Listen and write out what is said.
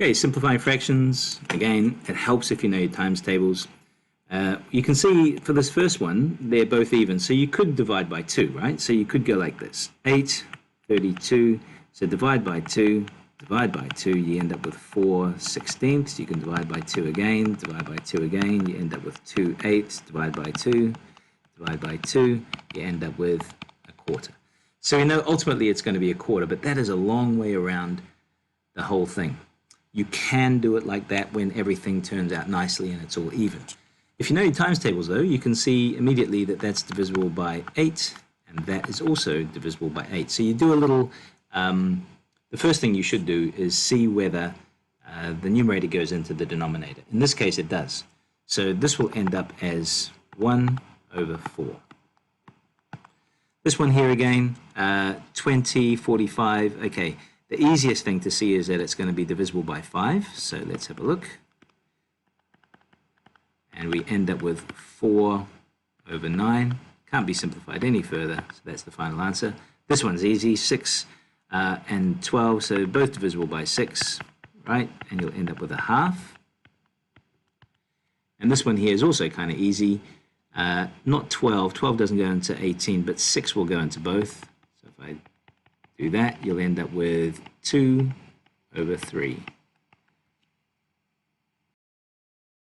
Okay, simplifying fractions. Again, it helps if you know your times tables. You can see for this first one, they're both even. So you could divide by 2, right? So you could go like this. 8, 32. So divide by 2, you end up with 4/16. You can divide by 2 again, divide by 2 again. You end up with 2/8. Divide by 2, divide by 2. You end up with a quarter. So we know ultimately it's going to be a quarter, but that is a long way around the whole thing. You can do it like that when everything turns out nicely and it's all even. If you know your times tables, though, you can see immediately that that's divisible by 8, and that is also divisible by 8. So you do a little, the first thing you should do is see whether the numerator goes into the denominator. In this case, it does. So this will end up as 1/4. This one here again, 20, 45, okay. The easiest thing to see is that it's going to be divisible by 5. So let's have a look. And we end up with 4/9. Can't be simplified any further, so that's the final answer. This one's easy, 6 and 12, so both divisible by 6, right? And you'll end up with 1/2. And this one here is also kind of easy. Not 12, 12 doesn't go into 18, but 6 will go into both. So if I do that, you'll end up with 2/3.